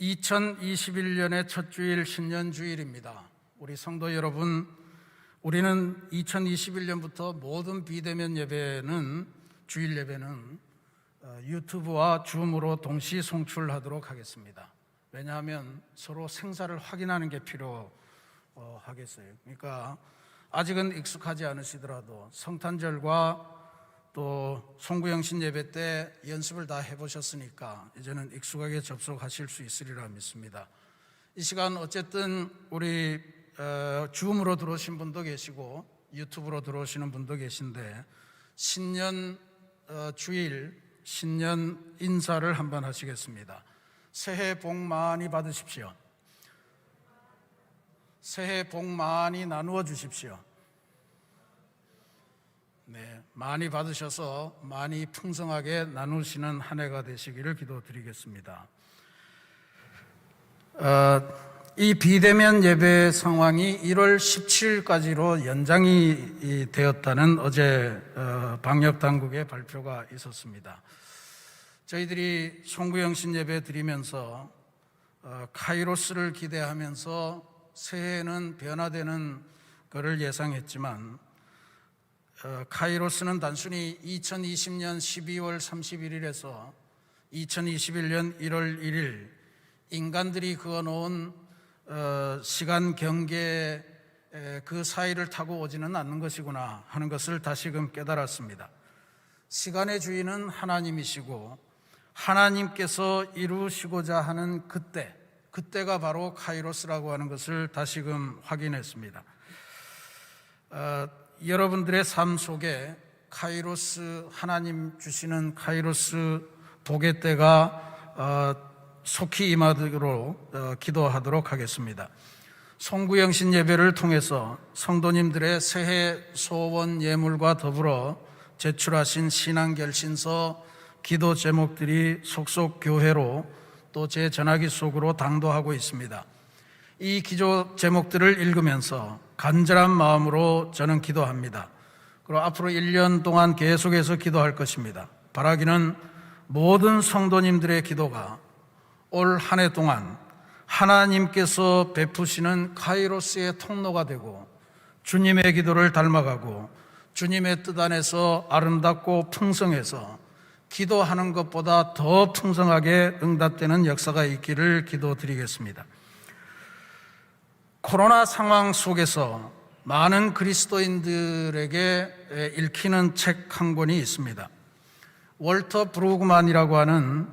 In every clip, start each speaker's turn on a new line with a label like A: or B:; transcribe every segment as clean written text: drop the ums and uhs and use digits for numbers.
A: 2021년의 첫 주일 신년 주일입니다. 우리 성도 여러분, 우리는 2021년부터 모든 비대면 예배는 주일 예배는 유튜브와 줌으로 동시 송출하도록 하겠습니다. 왜냐하면 서로 생사를 확인하는 게 필요하겠어요. 그러니까 아직은 익숙하지 않으시더라도 성탄절과 또 송구영신 예배 때 연습을 다 해보셨으니까 이제는 익숙하게 접속하실 수 있으리라 믿습니다. 이 시간 어쨌든 우리 줌으로 들어오신 분도 계시고 유튜브로 들어오시는 분도 계신데 신년 주일 신년 인사를 한번 하시겠습니다. 새해 복 많이 받으십시오. 새해 복 많이 나누어 주십시오. 네, 많이 받으셔서 많이 풍성하게 나누시는 한 해가 되시기를 기도드리겠습니다. 이 비대면 예배 상황이 1월 17일까지로 연장이 되었다는 어제 방역당국의 발표가 있었습니다. 저희들이 송구영신 예배 드리면서 카이로스를 기대하면서 새해에는 변화되는 것을 예상했지만 카이로스는 단순히 2020년 12월 31일에서 2021년 1월 1일 인간들이 그어놓은 시간 경계 그 사이를 타고 오지는 않는 것이구나 하는 것을 다시금 깨달았습니다. 시간의 주인은 하나님이시고 하나님께서 이루시고자 하는 그때가 바로 카이로스라고 하는 것을 다시금 확인했습니다. 여러분들의 삶 속에 카이로스, 하나님 주시는 카이로스 복의 때가 속히 임하도록 기도하도록 하겠습니다. 송구영신 예배를 통해서 성도님들의 새해 소원 예물과 더불어 제출하신 신앙결신서 기도 제목들이 속속 교회로 또 제 전화기 속으로 당도하고 있습니다. 이 기도 제목들을 읽으면서 간절한 마음으로 저는 기도합니다. 그리고 앞으로 1년 동안 계속해서 기도할 것입니다. 바라기는 모든 성도님들의 기도가 올 한 해 동안 하나님께서 베푸시는 카이로스의 통로가 되고 주님의 기도를 닮아가고 주님의 뜻 안에서 아름답고 풍성해서 기도하는 것보다 더 풍성하게 응답되는 역사가 있기를 기도드리겠습니다. 코로나 상황 속에서 많은 그리스도인들에게 읽히는 책 한 권이 있습니다. 월터 브루그만이라고 하는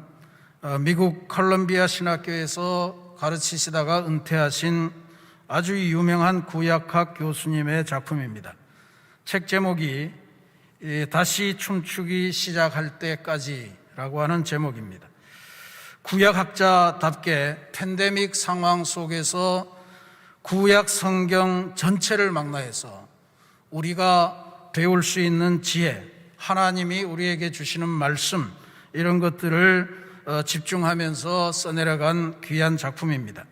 A: 미국 컬럼비아 신학교에서 가르치시다가 은퇴하신 아주 유명한 구약학 교수님의 작품입니다. 책 제목이 다시 춤추기 시작할 때까지라고 하는 제목입니다. 구약학자답게 팬데믹 상황 속에서 구약 성경 전체를 망라해서 우리가 배울 수 있는 지혜, 하나님이 우리에게 주시는 말씀, 이런 것들을 집중하면서 써내려간 귀한 작품입니다.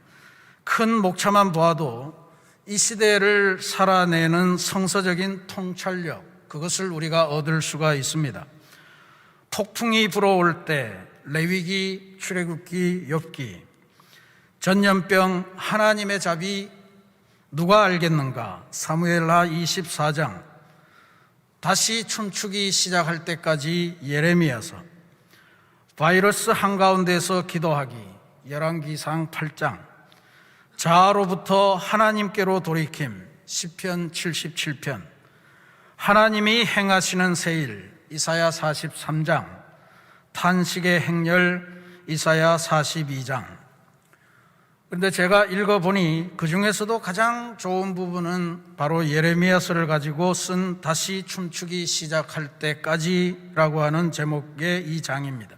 A: 큰 목차만 보아도 이 시대를 살아내는 성서적인 통찰력, 그것을 우리가 얻을 수가 있습니다. 폭풍이 불어올 때 레위기, 출애굽기, 욥기, 전염병, 하나님의 자비 누가 알겠는가, 사무엘하 24장, 다시 춤추기 시작할 때까지 예레미야서, 바이러스 한가운데서 기도하기, 열왕기상 8장, 자아로부터 하나님께로 돌이킴, 시편 77편, 하나님이 행하시는 새일, 이사야 43장, 탄식의 행렬, 이사야 42장. 그런데 제가 읽어보니 그 중에서도 가장 좋은 부분은 바로 예레미야서를 가지고 쓴 다시 춤추기 시작할 때까지라고 하는 제목의 이 장입니다.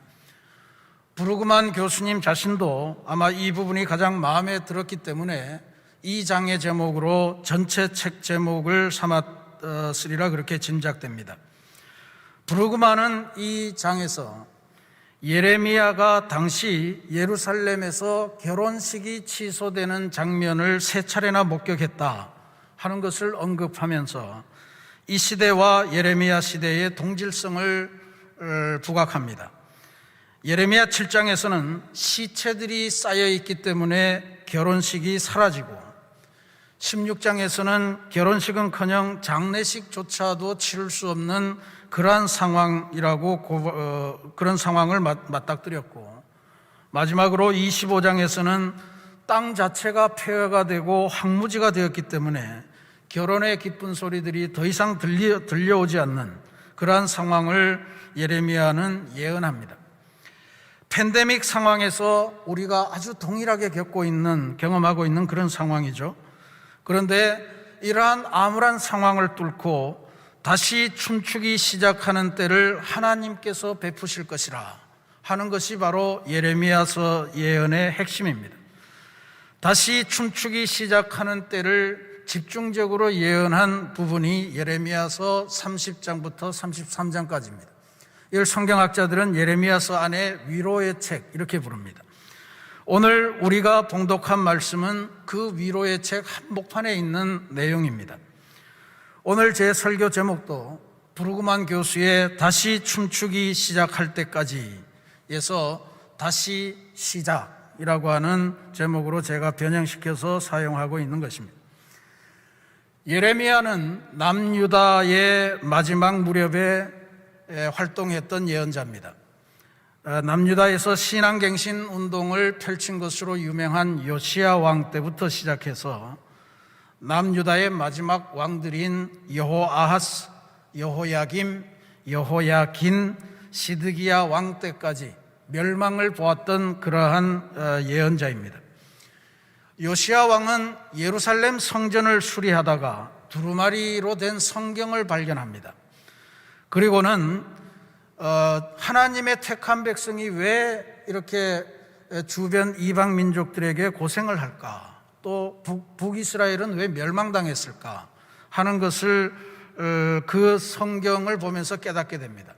A: 브루그만 교수님 자신도 아마 이 부분이 가장 마음에 들었기 때문에 이 장의 제목으로 전체 책 제목을 삼았으리라 그렇게 짐작됩니다. 브루그만은 이 장에서 예레미야가 당시 예루살렘에서 결혼식이 취소되는 장면을 3차례나 목격했다 하는 것을 언급하면서 이 시대와 예레미야 시대의 동질성을 부각합니다. 예레미야 7장에서는 시체들이 쌓여 있기 때문에 결혼식이 사라지고, 16장에서는 결혼식은커녕 장례식조차도 치를 수 없는 그러한 상황이라고 그런 상황을 맞닥뜨렸고, 마지막으로 25장에서는 땅 자체가 폐허가 되고 황무지가 되었기 때문에 결혼의 기쁜 소리들이 더 이상 들려오지 않는 그러한 상황을 예레미야는 예언합니다. 팬데믹 상황에서 우리가 아주 동일하게 경험하고 있는 그런 상황이죠. 그런데 이러한 암울한 상황을 뚫고 다시 춤추기 시작하는 때를 하나님께서 베푸실 것이라 하는 것이 바로 예레미야서 예언의 핵심입니다. 다시 춤추기 시작하는 때를 집중적으로 예언한 부분이 예레미야서 30장부터 33장까지입니다. 이걸 성경학자들은 예레미야서 안에 위로의 책 이렇게 부릅니다. 오늘 우리가 봉독한 말씀은 그 위로의 책 한복판에 있는 내용입니다. 오늘 제 설교 제목도 브루그만 교수의 다시 춤추기 시작할 때까지에서 다시 시작이라고 하는 제목으로 제가 변형시켜서 사용하고 있는 것입니다. 예레미야는 남유다의 마지막 무렵에 활동했던 예언자입니다. 남유다에서 신앙갱신 운동을 펼친 것으로 유명한 요시야 왕 때부터 시작해서 남유다의 마지막 왕들인 여호아하스, 여호야김, 여호야긴, 시드기야 왕 때까지 멸망을 보았던 그러한 예언자입니다. 요시야 왕은 예루살렘 성전을 수리하다가 두루마리로 된 성경을 발견합니다. 그리고는 하나님의 택한 백성이 왜 이렇게 주변 이방 민족들에게 고생을 할까, 또 북이스라엘은 왜 멸망당했을까 하는 것을 그 성경을 보면서 깨닫게 됩니다.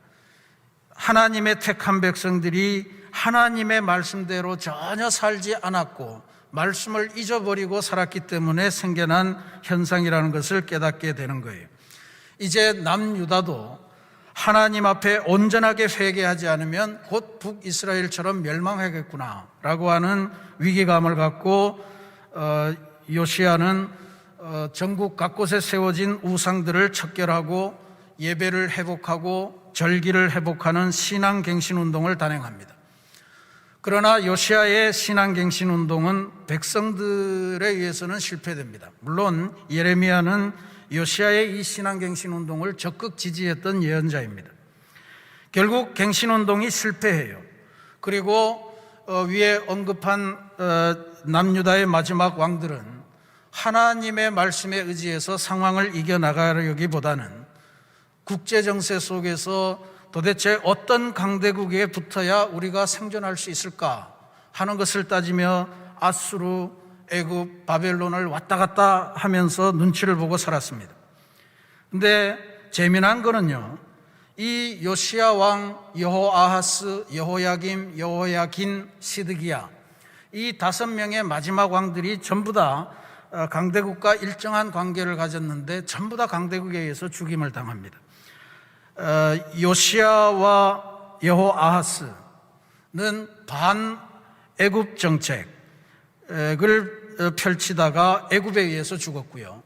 A: 하나님의 택한 백성들이 하나님의 말씀대로 전혀 살지 않았고 말씀을 잊어버리고 살았기 때문에 생겨난 현상이라는 것을 깨닫게 되는 거예요. 이제 남유다도 하나님 앞에 온전하게 회개하지 않으면 곧 북이스라엘처럼 멸망하겠구나라고 하는 위기감을 갖고 요시야는 전국 각곳에 세워진 우상들을 척결하고 예배를 회복하고 절기를 회복하는 신앙갱신운동을 단행합니다. 그러나 요시야의 신앙갱신운동은 백성들에 의해서는 실패됩니다. 물론 예레미야는 요시야의 이 신앙갱신운동을 적극 지지했던 예언자입니다. 결국 갱신운동이 실패해요. 그리고 위에 언급한 남유다의 마지막 왕들은 하나님의 말씀에 의지해서 상황을 이겨나가려기보다는 국제정세 속에서 도대체 어떤 강대국에 붙어야 우리가 생존할 수 있을까 하는 것을 따지며 아수르, 애굽, 바벨론을 왔다 갔다 하면서 눈치를 보고 살았습니다. 근데 재미난 거는요, 이 요시야 왕, 여호아하스, 여호야김, 여호야긴, 시드기야, 이 5명의 마지막 왕들이 전부 다 강대국과 일정한 관계를 가졌는데 전부 다 강대국에 의해서 죽임을 당합니다. 요시야와 여호아하스는 반애굽 정책을 펼치다가 애굽에 의해서 죽었고요.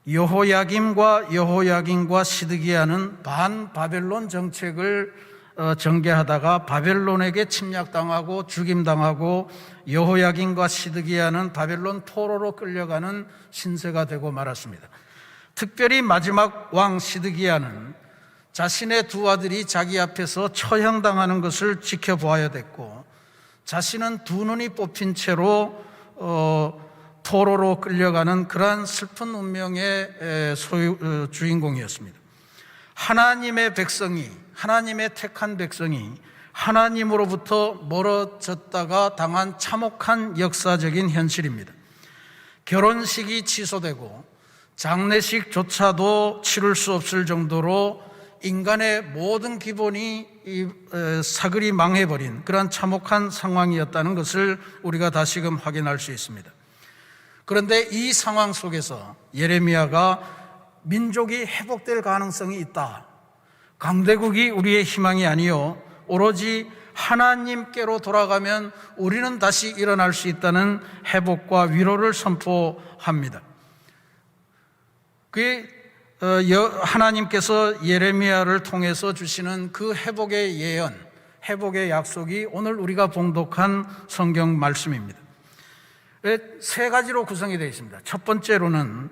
A: 여호야김과 시드기야는 반바벨론 정책을 전개하다가 바벨론에게 침략당하고 죽임당하고, 여호야김과 시드기야는 바벨론 포로로 끌려가는 신세가 되고 말았습니다. 특별히 마지막 왕 시드기야는 자신의 두 아들이 자기 앞에서 처형당하는 것을 지켜보아야 됐고, 자신은 두 눈이 뽑힌 채로 포로로 끌려가는 그러한 슬픈 운명의 주인공이었습니다. 하나님의 백성이, 하나님의 택한 백성이 하나님으로부터 멀어졌다가 당한 참혹한 역사적인 현실입니다. 결혼식이 취소되고 장례식조차도 치를 수 없을 정도로 인간의 모든 기본이 사그리 망해버린 그런 참혹한 상황이었다는 것을 우리가 다시금 확인할 수 있습니다. 그런데 이 상황 속에서 예레미야가 민족이 회복될 가능성이 있다, 강대국이 우리의 희망이 아니요 오로지 하나님께로 돌아가면 우리는 다시 일어날 수 있다는 회복과 위로를 선포합니다. 그게 하나님께서 예레미야를 통해서 주시는 그 회복의 예언, 회복의 약속이 오늘 우리가 봉독한 성경 말씀입니다. 세 가지로 구성이 되어 있습니다. 첫 번째로는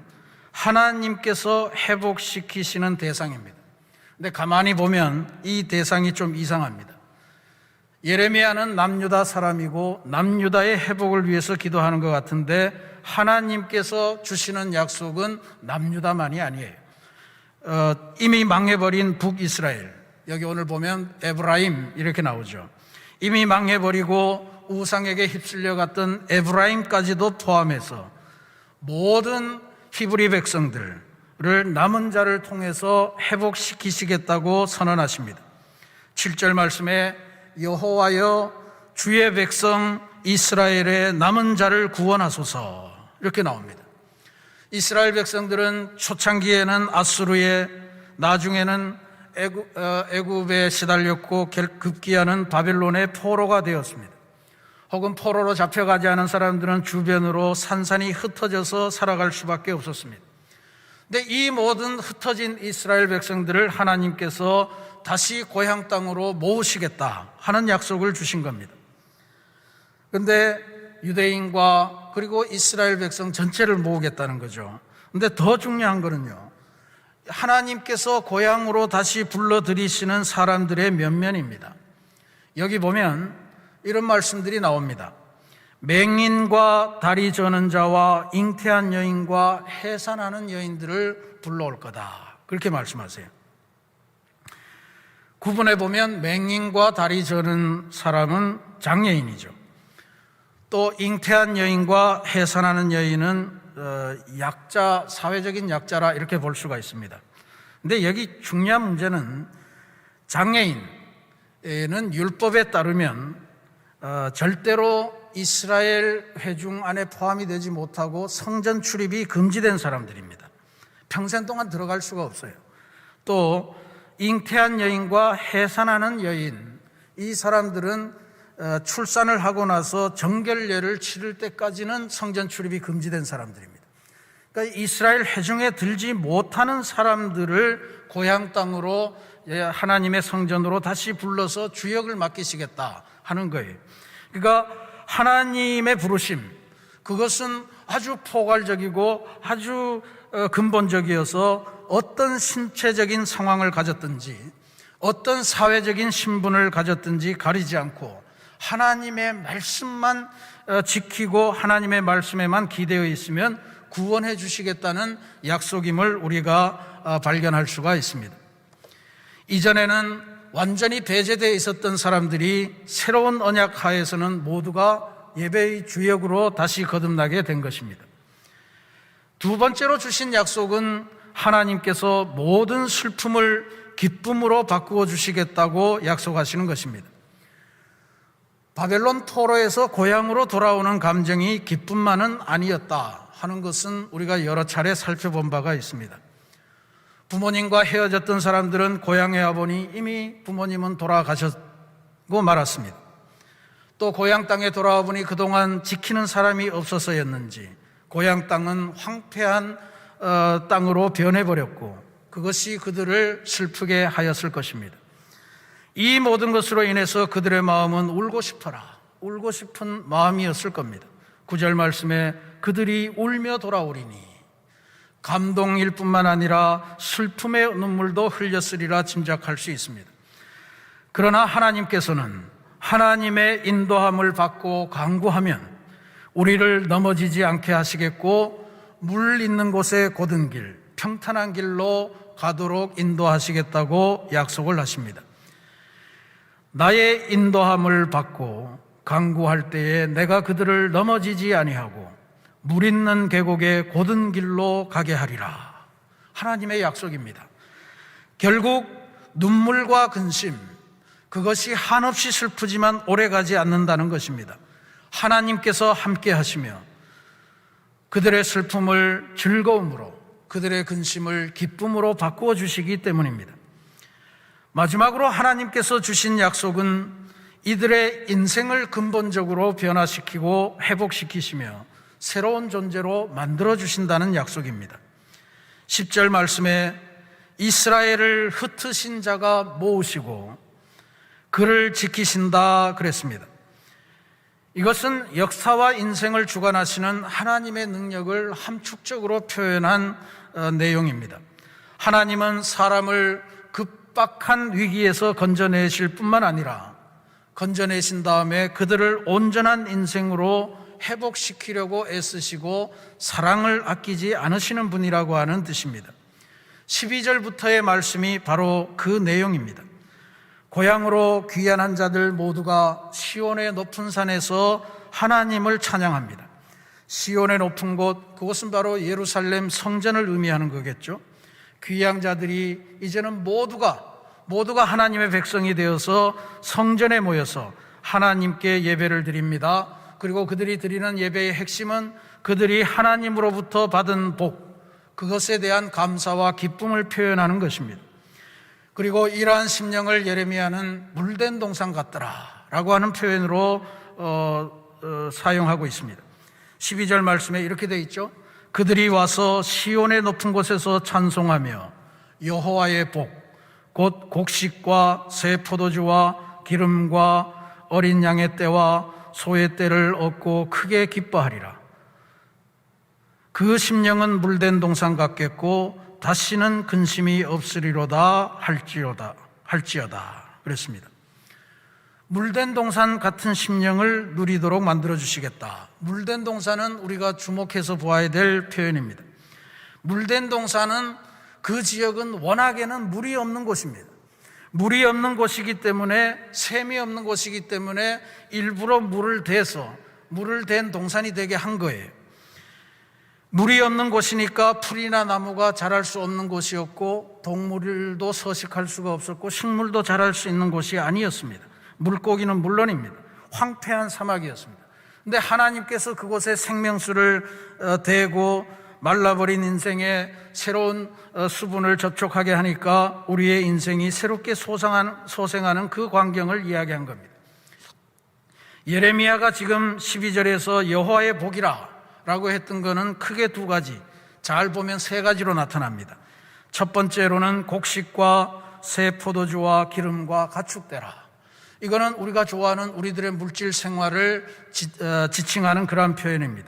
A: 하나님께서 회복시키시는 대상입니다. 근데 가만히 보면 이 대상이 좀 이상합니다. 예레미야는 남유다 사람이고 남유다의 회복을 위해서 기도하는 것 같은데 하나님께서 주시는 약속은 남유다만이 아니에요. 이미 망해버린 북이스라엘, 여기 오늘 보면 에브라임 이렇게 나오죠. 이미 망해버리고 우상에게 휩쓸려 갔던 에브라임까지도 포함해서 모든 히브리 백성들을 남은 자를 통해서 회복시키시겠다고 선언하십니다. 7절 말씀에 여호와여 주의 백성 이스라엘의 남은 자를 구원하소서 이렇게 나옵니다. 이스라엘 백성들은 초창기에는 아수르에, 나중에는 애굽에 시달렸고 급기야는 바벨론의 포로가 되었습니다. 혹은 포로로 잡혀가지 않은 사람들은 주변으로 산산이 흩어져서 살아갈 수밖에 없었습니다. 근데 이 모든 흩어진 이스라엘 백성들을 하나님께서 다시 고향 땅으로 모으시겠다 하는 약속을 주신 겁니다. 그런데 유대인과 그리고 이스라엘 백성 전체를 모으겠다는 거죠. 그런데 더 중요한 거는요, 하나님께서 고향으로 다시 불러들이시는 사람들의 면면입니다. 여기 보면 이런 말씀들이 나옵니다. 맹인과 다리 저는 자와 잉태한 여인과 해산하는 여인들을 불러올 거다, 그렇게 말씀하세요. 구분해 보면 맹인과 다리 저는 사람은 장애인이죠. 또 잉태한 여인과 해산하는 여인은 약자, 사회적인 약자라 이렇게 볼 수가 있습니다. 근데 여기 중요한 문제는 장애인은 율법에 따르면 절대로 이스라엘 회중 안에 포함이 되지 못하고 성전 출입이 금지된 사람들입니다. 평생 동안 들어갈 수가 없어요. 또 잉태한 여인과 해산하는 여인, 이 사람들은 출산을 하고 나서 정결례를 치를 때까지는 성전 출입이 금지된 사람들입니다. 그러니까 이스라엘 회중에 들지 못하는 사람들을 고향 땅으로 하나님의 성전으로 다시 불러서 주역을 맡기시겠다 하는 거예요. 그러니까 하나님의 부르심, 그것은 아주 포괄적이고 아주 근본적이어서 어떤 신체적인 상황을 가졌든지 어떤 사회적인 신분을 가졌든지 가리지 않고 하나님의 말씀만 지키고 하나님의 말씀에만 기대어 있으면 구원해 주시겠다는 약속임을 우리가 발견할 수가 있습니다. 이전에는 완전히 배제되어 있었던 사람들이 새로운 언약 하에서는 모두가 예배의 주역으로 다시 거듭나게 된 것입니다. 두 번째로 주신 약속은 하나님께서 모든 슬픔을 기쁨으로 바꾸어 주시겠다고 약속하시는 것입니다. 바벨론 포로에서 고향으로 돌아오는 감정이 기쁨만은 아니었다 하는 것은 우리가 여러 차례 살펴본 바가 있습니다. 부모님과 헤어졌던 사람들은 고향에 와보니 이미 부모님은 돌아가셨고 말았습니다. 또 고향 땅에 돌아와 보니 그동안 지키는 사람이 없어서였는지 고향 땅은 황폐한 땅으로 변해버렸고 그것이 그들을 슬프게 하였을 것입니다. 이 모든 것으로 인해서 그들의 마음은 울고 싶어라, 울고 싶은 마음이었을 겁니다. 9절 말씀에 그들이 울며 돌아오리니 감동일 뿐만 아니라 슬픔의 눈물도 흘렸으리라 짐작할 수 있습니다. 그러나 하나님께서는 하나님의 인도함을 받고 간구하면 우리를 넘어지지 않게 하시겠고 물 있는 곳에 곧은 길, 평탄한 길로 가도록 인도하시겠다고 약속을 하십니다. 나의 인도함을 받고 간구할 때에 내가 그들을 넘어지지 아니하고 물 있는 계곡에 곧은 길로 가게 하리라. 하나님의 약속입니다. 결국 눈물과 근심, 그것이 한없이 슬프지만 오래가지 않는다는 것입니다. 하나님께서 함께 하시며 그들의 슬픔을 즐거움으로, 그들의 근심을 기쁨으로 바꾸어 주시기 때문입니다. 마지막으로 하나님께서 주신 약속은 이들의 인생을 근본적으로 변화시키고 회복시키시며 새로운 존재로 만들어주신다는 약속입니다. 10절 말씀에 이스라엘을 흩으신 자가 모으시고 그를 지키신다 그랬습니다. 이것은 역사와 인생을 주관하시는 하나님의 능력을 함축적으로 표현한 내용입니다. 하나님은 사람을 급박한 위기에서 건져내실 뿐만 아니라 건져내신 다음에 그들을 온전한 인생으로 회복시키려고 애쓰시고 사랑을 아끼지 않으시는 분이라고 하는 뜻입니다. 12절부터의 말씀이 바로 그 내용입니다. 고향으로 귀환한 자들 모두가 시온의 높은 산에서 하나님을 찬양합니다. 시온의 높은 곳, 그것은 바로 예루살렘 성전을 의미하는 거겠죠. 귀향자들이 이제는 모두가 하나님의 백성이 되어서 성전에 모여서 하나님께 예배를 드립니다. 그리고 그들이 드리는 예배의 핵심은 그들이 하나님으로부터 받은 복, 그것에 대한 감사와 기쁨을 표현하는 것입니다. 그리고 이러한 심령을 예레미야는 물된 동산 같더라 라고 하는 표현으로 사용하고 있습니다. 12절 말씀에 이렇게 되어 있죠. 그들이 와서 시온의 높은 곳에서 찬송하며 여호와의 복, 곧 곡식과 새 포도주와 기름과 어린 양의 떼와 소의 떼를 얻고 크게 기뻐하리라. 그 심령은 물된 동산 같겠고 다시는 근심이 없으리로다 할지어다 그랬습니다. 물된 동산 같은 심령을 누리도록 만들어주시겠다. 물된 동산은 우리가 주목해서 보아야 될 표현입니다. 물된 동산은 그 지역은 워낙에는 물이 없는 곳입니다. 물이 없는 곳이기 때문에, 샘이 없는 곳이기 때문에 일부러 물을 댄 동산이 되게 한 거예요. 물이 없는 곳이니까 풀이나 나무가 자랄 수 없는 곳이었고 동물도 서식할 수가 없었고 식물도 자랄 수 있는 곳이 아니었습니다. 물고기는 물론입니다. 황폐한 사막이었습니다. 그런데 하나님께서 그곳에 생명수를 대고 말라버린 인생에 새로운 수분을 접촉하게 하니까 우리의 인생이 새롭게 소생하는 그 광경을 이야기한 겁니다. 예레미야가 지금 12절에서 여호와의 복이라 라고 했던 것은 크게 두 가지, 잘 보면 세 가지로 나타납니다. 첫 번째로는 곡식과 새 포도주와 기름과 가축대라. 이거는 우리가 좋아하는 우리들의 물질 생활을 지칭하는 그러한 표현입니다.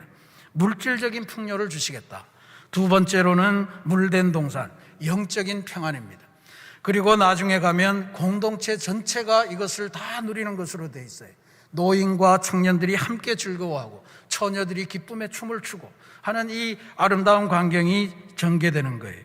A: 물질적인 풍요를 주시겠다. 두 번째로는 물된 동산, 영적인 평안입니다. 그리고 나중에 가면 공동체 전체가 이것을 다 누리는 것으로 되어 있어요. 노인과 청년들이 함께 즐거워하고 처녀들이 기쁨에 춤을 추고 하는 이 아름다운 광경이 전개되는 거예요.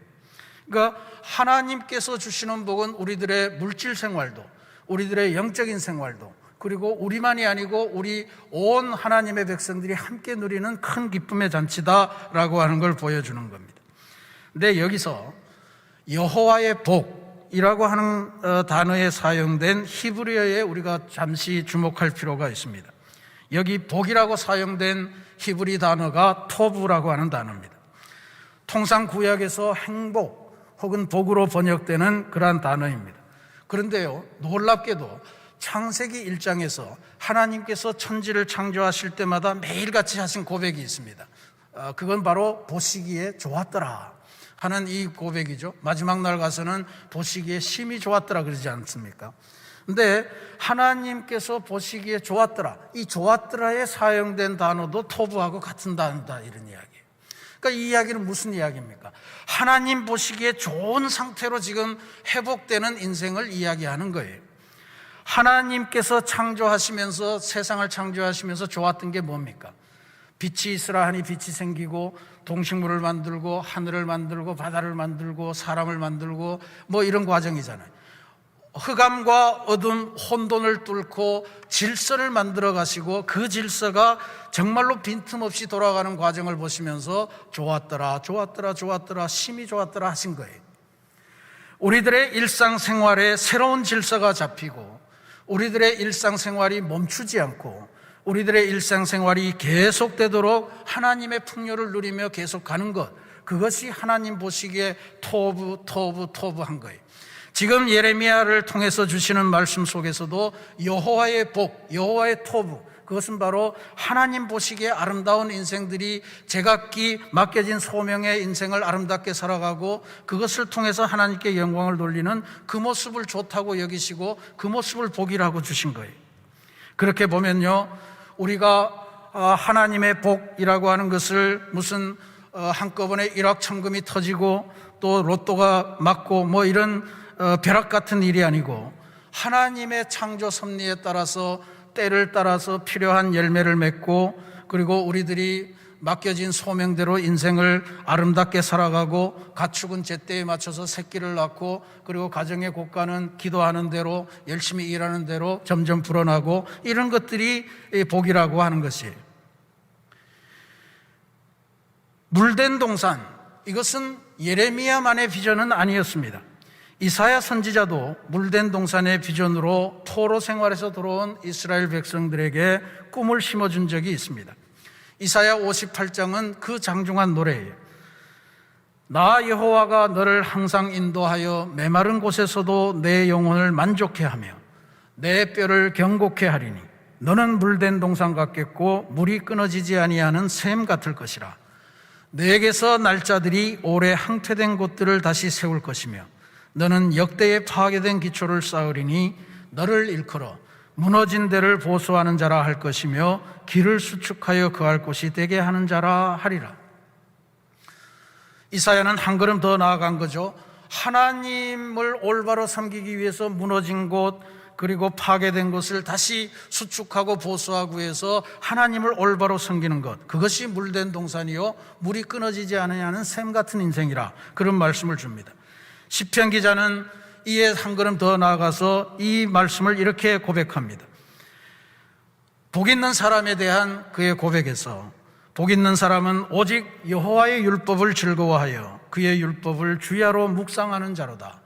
A: 그러니까 하나님께서 주시는 복은 우리들의 물질 생활도, 우리들의 영적인 생활도, 그리고 우리만이 아니고 우리 온 하나님의 백성들이 함께 누리는 큰 기쁨의 잔치다라고 하는 걸 보여주는 겁니다. 근데 여기서 여호와의 복이라고 하는 단어에 사용된 히브리어에 우리가 잠시 주목할 필요가 있습니다. 여기 복이라고 사용된 히브리 단어가 토브라고 하는 단어입니다. 통상 구약에서 행복 혹은 복으로 번역되는 그러한 단어입니다. 그런데요, 놀랍게도 창세기 1장에서 하나님께서 천지를 창조하실 때마다 매일같이 하신 고백이 있습니다. 그건 바로 보시기에 좋았더라 하는 이 고백이죠. 마지막 날 가서는 보시기에 심히 좋았더라 그러지 않습니까? 근데 하나님께서 보시기에 좋았더라, 이 좋았더라에 사용된 단어도 토부하고 같은 단어다, 이런 이야기예요. 그러니까 이 이야기는 무슨 이야기입니까? 하나님 보시기에 좋은 상태로 지금 회복되는 인생을 이야기하는 거예요. 하나님께서 창조하시면서, 세상을 창조하시면서 좋았던 게 뭡니까? 빛이 있으라 하니 빛이 생기고, 동식물을 만들고, 하늘을 만들고, 바다를 만들고, 사람을 만들고, 뭐 이런 과정이잖아요. 흑암과 어둠, 혼돈을 뚫고 질서를 만들어 가시고 그 질서가 정말로 빈틈없이 돌아가는 과정을 보시면서 좋았더라, 좋았더라, 좋았더라, 심히 좋았더라 하신 거예요. 우리들의 일상생활에 새로운 질서가 잡히고 우리들의 일상생활이 멈추지 않고 우리들의 일상생활이 계속되도록 하나님의 풍요를 누리며 계속 가는 것, 그것이 하나님 보시기에 토브한 거예요. 지금 예레미야를 통해서 주시는 말씀 속에서도 여호와의 복, 여호와의 토부, 그것은 바로 하나님 보시기에 아름다운 인생들이 제각기 맡겨진 소명의 인생을 아름답게 살아가고 그것을 통해서 하나님께 영광을 돌리는 그 모습을 좋다고 여기시고 그 모습을 복이라고 주신 거예요. 그렇게 보면요, 우리가 하나님의 복이라고 하는 것을 무슨 한꺼번에 일확천금이 터지고 또 로또가 맞고 뭐 이런 벼락 같은 일이 아니고 하나님의 창조 섭리에 따라서 때를 따라서 필요한 열매를 맺고 그리고 우리들이 맡겨진 소명대로 인생을 아름답게 살아가고 가축은 제때에 맞춰서 새끼를 낳고 그리고 가정의 고가는 기도하는 대로 열심히 일하는 대로 점점 불어나고 이런 것들이 복이라고 하는 것이에요. 물된 동산, 이것은 예레미야만의 비전은 아니었습니다. 이사야 선지자도 물된 동산의 비전으로 포로 생활에서 돌아온 이스라엘 백성들에게 꿈을 심어준 적이 있습니다. 이사야 58장은 그 장중한 노래예요. 나 여호와가 너를 항상 인도하여 메마른 곳에서도 내 영혼을 만족해 하며 내 뼈를 경곡해 하리니 너는 물된 동산 같겠고 물이 끊어지지 아니하는 샘 같을 것이라. 내게서 날짜들이 오래 항퇴된 곳들을 다시 세울 것이며 너는 역대에 파괴된 기초를 쌓으리니 너를 일컬어 무너진 데를 보수하는 자라 할 것이며 길을 수축하여 거할 곳이 되게 하는 자라 하리라. 이사야는 한 걸음 더 나아간 거죠. 하나님을 올바로 섬기기 위해서 무너진 곳 그리고 파괴된 것을 다시 수축하고 보수하고 해서 하나님을 올바로 섬기는 것, 그것이 물된 동산이요 물이 끊어지지 않으냐는 샘 같은 인생이라, 그런 말씀을 줍니다. 시편 기자는 이에 한 걸음 더 나아가서 이 말씀을 이렇게 고백합니다. 복 있는 사람에 대한 그의 고백에서 복 있는 사람은 오직 여호와의 율법을 즐거워하여 그의 율법을 주야로 묵상하는 자로다.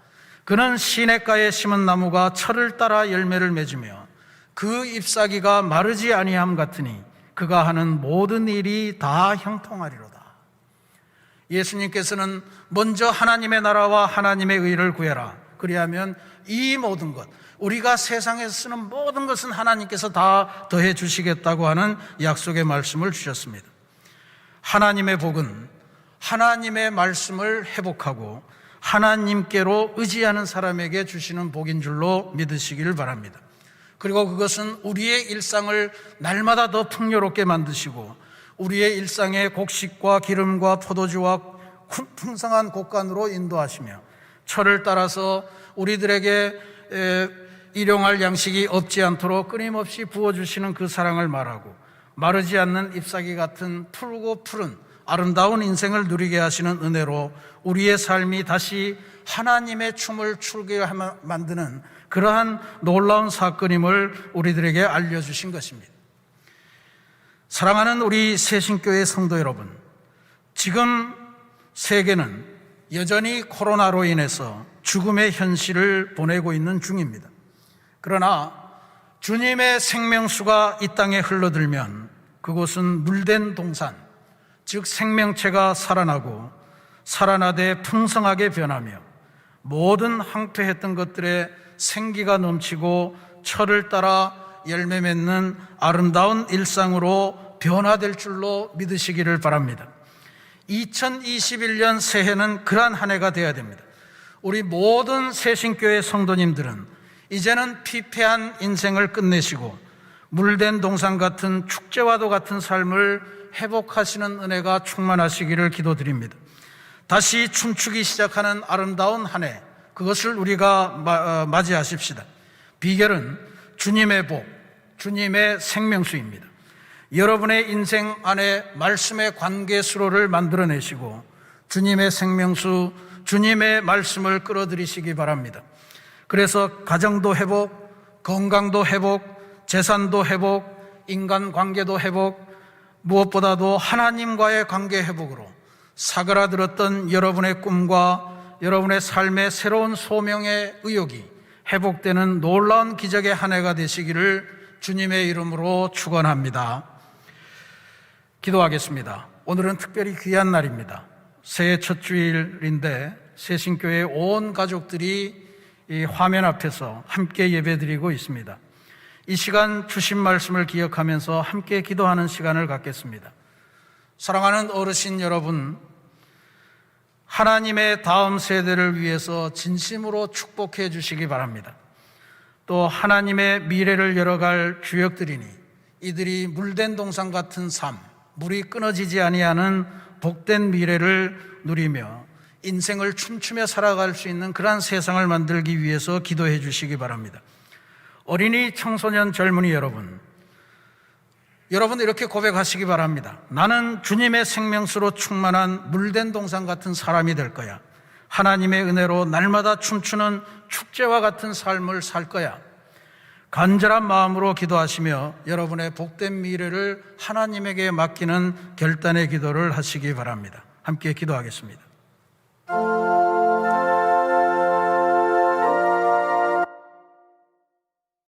A: 그는 시냇가에 심은 나무가 철을 따라 열매를 맺으며 그 잎사귀가 마르지 아니함 같으니 그가 하는 모든 일이 다 형통하리로다. 예수님께서는 먼저 하나님의 나라와 하나님의 의를 구해라. 그리하면 이 모든 것, 우리가 세상에서 쓰는 모든 것은 하나님께서 다 더해 주시겠다고 하는 약속의 말씀을 주셨습니다. 하나님의 복은 하나님의 말씀을 회복하고 하나님께로 의지하는 사람에게 주시는 복인 줄로 믿으시기를 바랍니다. 그리고 그것은 우리의 일상을 날마다 더 풍요롭게 만드시고 우리의 일상에 곡식과 기름과 포도주와 풍성한 곡간으로 인도하시며 철을 따라서 우리들에게 일용할 양식이 없지 않도록 끊임없이 부어주시는 그 사랑을 말하고 마르지 않는 잎사귀 같은 푸르고 푸른 아름다운 인생을 누리게 하시는 은혜로 우리의 삶이 다시 하나님의 춤을 추게 만드는 그러한 놀라운 사건임을 우리들에게 알려주신 것입니다. 사랑하는 우리 새신교회 성도 여러분, 지금 세계는 여전히 코로나로 인해서 죽음의 현실을 보내고 있는 중입니다. 그러나 주님의 생명수가 이 땅에 흘러들면 그곳은 물된 동산, 즉 생명체가 살아나고 살아나되 풍성하게 변하며 모든 황폐했던 것들의 생기가 넘치고 철을 따라 열매 맺는 아름다운 일상으로 변화될 줄로 믿으시기를 바랍니다. 2021년 새해는 그러한 한 해가 되어야 됩니다. 우리 모든 새신교회 성도님들은 이제는 피폐한 인생을 끝내시고 물된 동산 같은 축제와도 같은 삶을 회복하시는 은혜가 충만하시기를 기도드립니다. 다시 춤추기 시작하는 아름다운 한 해, 그것을 우리가 맞이하십시다. 비결은 주님의 복, 주님의 생명수입니다. 여러분의 인생 안에 말씀의 관계 수로를 만들어내시고 주님의 생명수, 주님의 말씀을 끌어들이시기 바랍니다. 그래서 가정도 회복, 건강도 회복, 재산도 회복, 인간관계도 회복, 무엇보다도 하나님과의 관계 회복으로 사그라들었던 여러분의 꿈과 여러분의 삶의 새로운 소명의 의욕이 회복되는 놀라운 기적의 한 해가 되시기를 주님의 이름으로 축원합니다. 기도하겠습니다. 오늘은 특별히 귀한 날입니다. 새해 첫 주일인데 새신교회 온 가족들이 이 화면 앞에서 함께 예배드리고 있습니다. 이 시간 주신 말씀을 기억하면서 함께 기도하는 시간을 갖겠습니다. 사랑하는 어르신 여러분, 하나님의 다음 세대를 위해서 진심으로 축복해 주시기 바랍니다. 또 하나님의 미래를 열어갈 주역들이니 이들이 물된 동산 같은 삶, 물이 끊어지지 아니하는 복된 미래를 누리며 인생을 춤추며 살아갈 수 있는 그러한 세상을 만들기 위해서 기도해 주시기 바랍니다. 어린이, 청소년, 젊은이 여러분 이렇게 고백하시기 바랍니다. 나는 주님의 생명수로 충만한 물된 동산 같은 사람이 될 거야. 하나님의 은혜로 날마다 춤추는 축제와 같은 삶을 살 거야. 간절한 마음으로 기도하시며 여러분의 복된 미래를 하나님에게 맡기는 결단의 기도를 하시기 바랍니다. 함께 기도하겠습니다.